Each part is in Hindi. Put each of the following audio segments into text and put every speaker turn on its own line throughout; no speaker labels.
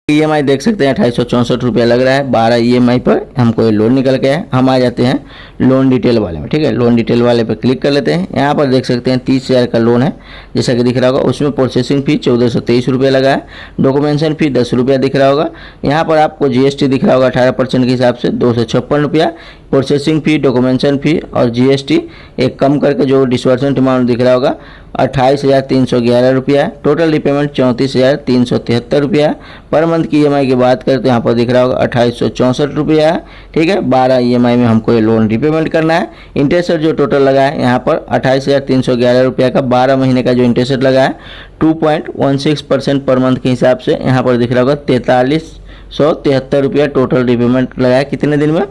ईएमआई देख सकते हैं 2864 लग रहा है। 12 ईएमआई पर हमको ये लोन निकल के है। हम आ जाते हैं लोन डिटेल वाले में, ठीक है। लोन डिटेल वाले पे क्लिक कर लेते हैं। यहाँ पर देख सकते हैं 30,000 का लोन है जैसा कि दिख रहा होगा। उसमें प्रोसेसिंग फ़ी 1423 रुपये लगा है। डॉक्यूमेंटेशन फ़ी 10 रुपया दिख रहा होगा। यहाँ पर आपको जीएसटी दिख रहा होगा 18% के हिसाब से 256 रुपया। प्रोसेसिंग फ़ी, डॉक्यूमेंटेशन फ़ी और जीएसटी एक कम करके जो डिसबर्समेंट अमाउंट दिख रहा होगा 28,311 रुपया। टोटल रिपेमेंट 34,373 रुपया। पर मंथ की ईएमआई की बात करें तो यहाँ पर दिख रहा होगा 2864 रुपया है, ठीक है। 12 ईएमआई में हमको ये लोन रिपेमेंट करना है। इंटरेस्ट जो टोटल लगा है यहाँ पर 28,311 रुपया का 12 महीने का जो इंटरेस्ट लगा है 2.16% पर मंथ के हिसाब से यहाँ पर दिख रहा होगा 4373 रुपया टोटल रिपेमेंट लगा है। कितने दिन में?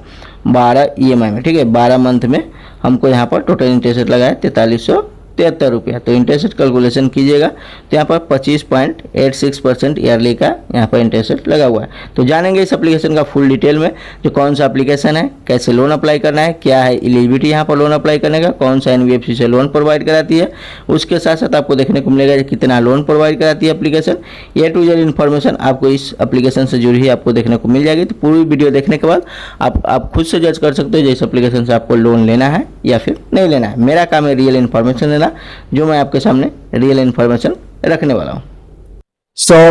12 ईएमआई में, ठीक है। 12 मंथ में हमको यहाँ पर टोटल इंटरेस्ट लगा है 4373 रुपया। तो इंटरेस्ट कैलकुलेशन कीजिएगा तो यहाँ पर 25.86% ईयरली का यहाँ पर इंटरेस्ट लगा हुआ है। तो जानेंगे इस एप्लीकेशन का फुल डिटेल में, जो कौन सा एप्लीकेशन है, कैसे लोन अप्लाई करना है, क्या है एलिजिबिलिटी यहाँ पर लोन अप्लाई करने का, कौन सा एनबीएफसी से लोन प्रोवाइड कराती है। उसके साथ साथ आपको देखने को मिलेगा कितना लोन प्रोवाइड कराती है application. A to Z information आपको इस एप्लीकेशन से जुड़ी ही आपको देखने को मिल जाएगी। तो पूरी वीडियो देखने के बाद आप खुद से जज कर सकते हो जो इस एप्लीकेशन से आपको लोन लेना है या फिर नहीं लेना है। मेरा काम है रियल इन्फॉर्मेशन देना, जो मैं आपके सामने रियल इन्फॉर्मेशन रखने वाला हूँ।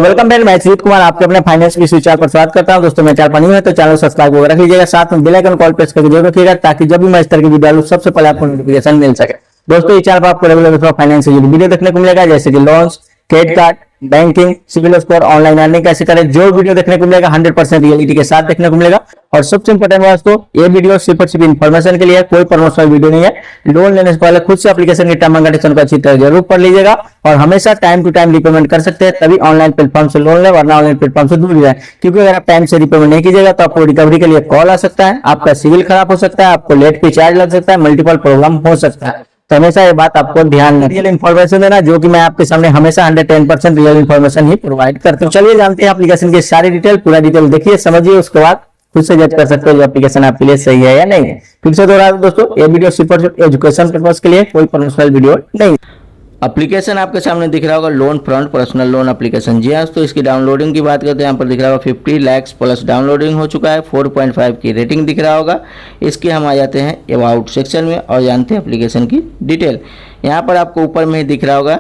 वेलकम बैक, मैं श्रीत कुमार आपके अपने फाइनेंस की विचार पर स्वागत करता हूं। दोस्तों, मैं चैनल पर न्यू है तो चैनल सब्सक्राइब वगैरह रख लीजिएगा, साथ में बेल आइकन कॉल प्रेस करके जरूर रखिएगा ताकि जब भी मैं इस तरह की वीडियो डालूं सबसे पहले आपको नोटिफिकेशन मिल सके। दोस्तों, इस चैनल पर आपको रेगुलर फाइनेंस से जुड़ी वीडियो देखने को मिलेगा, जैसे कि loans, credit card, banking, CIBIL score, online earning कैसे करें, जो वीडियो देखने को मिलेगा 100% रियलिटी के साथ देखने को मिलेगा। और सबसे इंपॉर्टेंट बात दोस्तों, ये वीडियो सिर्फ और सिर्फ इन्फॉर्मेशन के लिए है, कोई प्रमोशनल वीडियो नहीं है। लोन लेने से पहले खुद से एप्लीकेशन के टर्म एंड कंडीशन को अच्छी तरह जरूर पढ़ लीजिएगा और हमेशा टाइम टू टाइम रिपेमेंट कर सकते हैं, तभी ऑनलाइन प्लेटफॉर्म से लोन ले, वरना ऑनलाइन प्लेटफॉर्म से दूर ही रहे। क्योंकि अगर आप टाइम से रिपेमेंट नहीं कीजिएगा तो आपको रिकवरी के लिए कॉल आ सकता है, आपका सिविल खराब हो सकता है, आपको लेट फी चार्ज लग सकता है, मल्टीपल प्रॉब्लम हो सकता है। तो हमेशा ये बात आपको ध्यान में रियल इन्फॉर्मेशन देना, जो कि मैं आपके सामने हमेशा 110% रियल इन्फॉर्मेशन ही प्रोवाइड करता हूँ। चलिए जानते हैं एप्लीकेशन की सारी डिटेल, पूरा डिटेल देखिए, समझिए, उसके बाद खुद से जज कर सकते हो जो एप्लीकेशन आपके लिए सही है या नहीं है। फिर से दोहरा दूं दोस्तों, ये वीडियो सिर्फ और सिर्फ एजुकेशन पर्पस के लिए, कोई प्रमोशनल वीडियो नहीं।
एप्लीकेशन आपके सामने दिख रहा होगा loan front personal loan application. जी हाँ, तो इसकी डाउनलोडिंग की बात करते हैं, यहाँ पर दिख रहा होगा 50 लाख प्लस डाउनलोडिंग हो चुका है, 4.5 की रेटिंग दिख रहा होगा। इसके हम आ जाते हैं अबाउट सेक्शन में और जानते हैं एप्लीकेशन की डिटेल। यहाँ पर आपको ऊपर में ही दिख रहा होगा,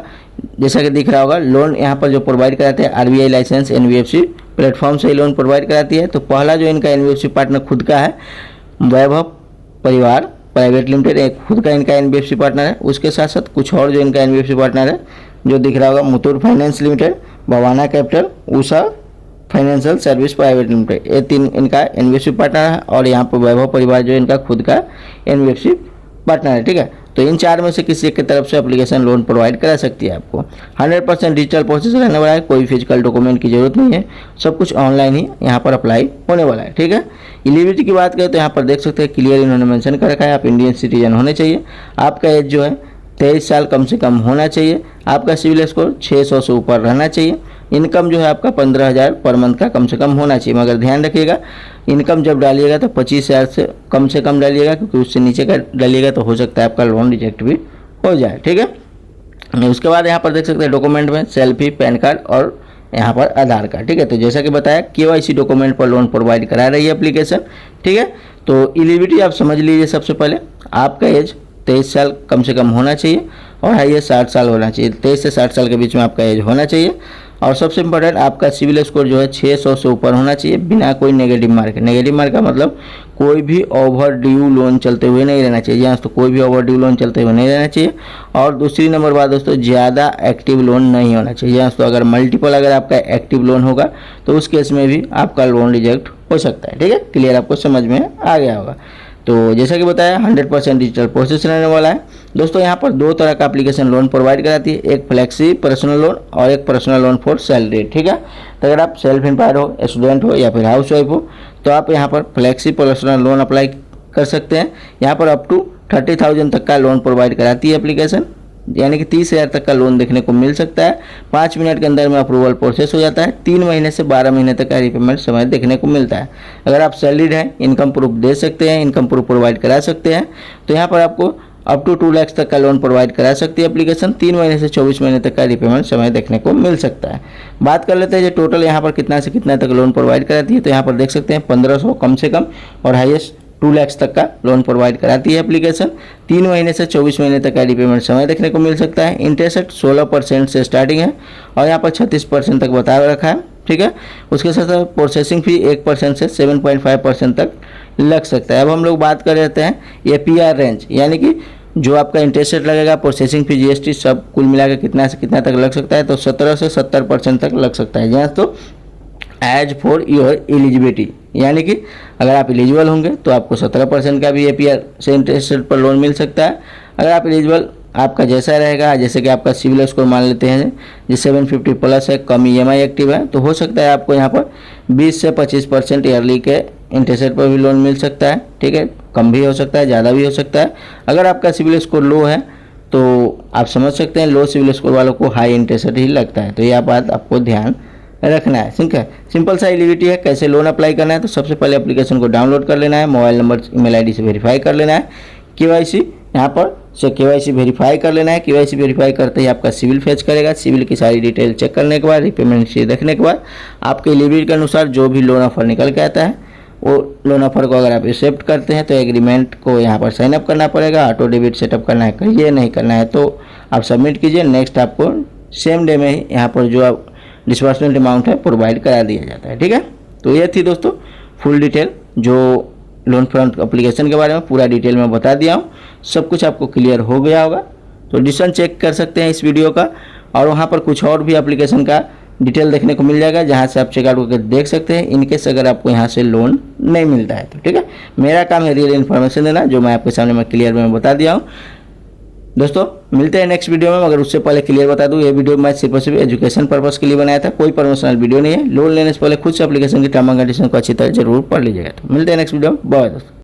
जैसा कि दिख रहा होगा, लोन यहाँ पर जो प्रोवाइड कराते हैं आरबीआई लाइसेंस एनबीएफसी प्लेटफॉर्म से ही लोन प्रोवाइड कराती है। तो पहला जो इनका एनबीएफसी पार्टनर खुद का है, वैभव परिवार प्राइवेट लिमिटेड, एक खुद का इनका एनबीएफसी पार्टनर है। उसके साथ साथ कुछ और जो इनका एनबीएफसी पार्टनर है जो दिख रहा होगा, Muthoot finance limited, Bhawana capital, Usha financial service private limited, ये 3 इनका एनबीएफसी पार्टनर है। और यहाँ पर वैभव परिवार जो इनका खुद का एनबीएफसी पार्टनर है, ठीक है। तो इन 4 में से किसी एक की तरफ से एप्लीकेशन लोन प्रोवाइड करा सकती है आपको। 100% डिजिटल प्रोसेस रहने वाला है, कोई फिजिकल डॉक्यूमेंट की जरूरत नहीं है, सब कुछ ऑनलाइन ही यहाँ पर अप्लाई होने वाला है, ठीक है। एलिजिबिलिटी की बात करें तो यहाँ पर देख सकते हैं क्लियर इन्होंने मेंशन कर रखा है, आप इंडियन सिटीजन होने चाहिए, आपका एज जो है 23 साल कम से कम होना चाहिए, आपका सिविल स्कोर 600 से ऊपर रहना चाहिए, इनकम जो है आपका 15,000 पर मंथ का कम से कम होना चाहिए। मगर ध्यान रखिएगा, इनकम जब डालिएगा तो 25,000 से कम डालिएगा, क्योंकि उससे नीचे का डालिएगा तो हो सकता है आपका लोन रिजेक्ट भी हो जाए, ठीक है। उसके बाद यहाँ पर देख सकते हैं डॉक्यूमेंट में सेल्फी, पैन कार्ड और यहाँ पर आधार कार्ड, ठीक है। तो जैसा कि बताया केवाईसी डॉक्यूमेंट पर लोन प्रोवाइड करा रही है एप्लीकेशन, ठीक है। तो एलिजिबिलिटी आप समझ लीजिए, सबसे पहले आपका एज 23 साल कम से कम होना चाहिए और हाईएस्ट 60 साल होना चाहिए, 23 से 60 साल के बीच में आपका एज होना चाहिए। और सबसे इम्पोर्टेंट, आपका सिविल स्कोर जो है 600 से ऊपर होना चाहिए, बिना कोई नेगेटिव मार्क। नेगेटिव मार्क का मतलब कोई भी ओवर ड्यू लोन चलते हुए नहीं रहना चाहिए, यहाँ तो कोई भी ओवर ड्यू लोन चलते हुए नहीं रहना चाहिए। और दूसरी नंबर बात दोस्तों, ज़्यादा एक्टिव लोन नहीं होना चाहिए, यहाँ तो अगर मल्टीपल अगर आपका एक्टिव लोन होगा तो उस केस में भी आपका लोन रिजेक्ट हो सकता है, ठीक है। क्लियर आपको समझ में आ गया होगा। तो जैसा कि बताया 100% डिजिटल प्रोसेस रहने वाला है दोस्तों। यहाँ पर 2 तरह का एप्लीकेशन लोन प्रोवाइड कराती है, एक फ्लेक्सी पर्सनल लोन और एक पर्सनल लोन फॉर सैलरी, ठीक है। तो अगर आप सेल्फ एम्प्लॉयड हो, स्टूडेंट हो या फिर हाउस वाइफ हो तो आप यहाँ पर फ्लेक्सी पर्सनल लोन अप्लाई कर सकते हैं। यहाँ पर अप टू 30,000 तक का लोन प्रोवाइड कराती है एप्लीकेशन, यानी कि 30,000 तक का लोन देखने को मिल सकता है। 5 मिनट के अंदर में अप्रूवल प्रोसेस हो जाता है। 3 महीने से 12 महीने तक का रिपेमेंट समय देखने को मिलता है। अगर आप सैलरीड हैं, इनकम प्रूफ दे सकते हैं, इनकम प्रूफ प्रोवाइड करा सकते हैं। तो यहाँ पर आपको अप टू 2 लाख तक का लोन प्रोवाइड करा सकती है एप्लीकेशन। 3 महीने से 24 महीने तक का रिपेमेंट समय देखने को मिल सकता है। बात कर लेते हैं जो टोटल यहाँ पर कितना से कितना तक लोन प्रोवाइड कराती है, तो यहाँ पर देख सकते हैं 1500 कम से कम और हाईएस्ट 2 लाख तक का लोन प्रोवाइड कराती है एप्लीकेशन। 3 महीने से 24 महीने तक का रिपेमेंट समय देखने को मिल सकता है। इंटरेस्ट रेट 16% से स्टार्टिंग है और यहाँ पर 36% तक बता रखा है, ठीक है। उसके साथ साथ प्रोसेसिंग फी 1% से 7.5% तक लग सकता है। अब हम लोग बात कर लेते हैं APR रेंज, यानी कि जो आपका इंटरेस्ट रेट लगेगा, प्रोसेसिंग फी, GST सब कुल मिलाकर कितना से कितना तक लग सकता है, तो 17 से 70% तक लग सकता है। यहाँ तो एज फॉर योर एलिजिबिलिटी, यानी कि अगर आप एलिजिबल होंगे तो आपको 17% का भी APR से इंटरेस्ट रेट पर लोन मिल सकता है। अगर आप एलिजिबल आपका जैसा रहेगा, जैसे कि आपका सिविल स्कोर मान लेते हैं जो 750 प्लस है, कम EMI एक्टिव है, तो हो सकता है आपको यहाँ पर 20 से 25% ईयरली के इंटरेस्ट रेट पर भी लोन मिल सकता है, ठीक है। कम भी हो सकता है, ज़्यादा भी हो सकता है। अगर आपका सिविल स्कोर लो है तो आप समझ सकते हैं लो सिविल स्कोर वालों को हाई इंटरेस्ट रेट ही लगता है, तो यह बात आपको ध्यान रखना है, ठीक है। सिंपल सा एलिजिबिलिटी है। कैसे लोन अप्लाई करना है, तो सबसे पहले एप्लीकेशन को डाउनलोड कर लेना है, मोबाइल नंबर, ईमेल आईडी से वेरीफाई कर लेना है। KYC यहाँ पर से KYC वेरीफाई कर लेना है। KYC वेरीफाई करते ही आपका सिविल फेच करेगा। सिविल की सारी डिटेल चेक करने के बाद, रिपेमेंट हिस्ट्री देखने के बाद, आपके एलिजिबिलिटी के अनुसार जो भी लोन ऑफर निकल के आता है, वो लोन ऑफर को अगर आप एक्सेप्ट करते हैं तो एग्रीमेंट को यहाँ पर साइन अप करना पड़ेगा। ऑटो डेबिट सेटअप करना है, करिए, नहीं करना है तो आप सबमिट कीजिए। नेक्स्ट आपको सेम डे में ही यहाँ पर जो आप डिस्बर्समेंट अमाउंट है प्रोवाइड करा दिया जाता है, ठीक है। तो ये थी दोस्तों फुल डिटेल जो लोन फ्रंट एप्लीकेशन के बारे में पूरा डिटेल में बता दिया हूँ। सब कुछ आपको क्लियर हो गया होगा, तो डिस्क्रिप्शन चेक कर सकते हैं इस वीडियो का, और वहाँ पर कुछ और भी एप्लीकेशन का डिटेल देखने को मिल जाएगा, जहाँ से आप चेकआउट करके देख सकते हैं इनकेस अगर आपको यहाँ से लोन नहीं मिलता है तो, ठीक है। मेरा काम है रियल इन्फॉर्मेशन देना, जो मैं आपके सामने मैं क्लियर में बता दिया हूँ। दोस्तों मिलते हैं नेक्स्ट वीडियो में, मगर उससे पहले क्लियर बता दूं, ये वीडियो मैं सिर्फ और सिर्फ एजुकेशन पर्पस के लिए बनाया था, कोई प्रमोशनल वीडियो नहीं है। लोन लेने से पहले खुद से एप्लीकेशन की टर्म एंड कंडीशन को अच्छी तरह जरूर पढ़ लीजिएगा। तो मिलते हैं नेक्स्ट वीडियो में, बाय दोस्तों।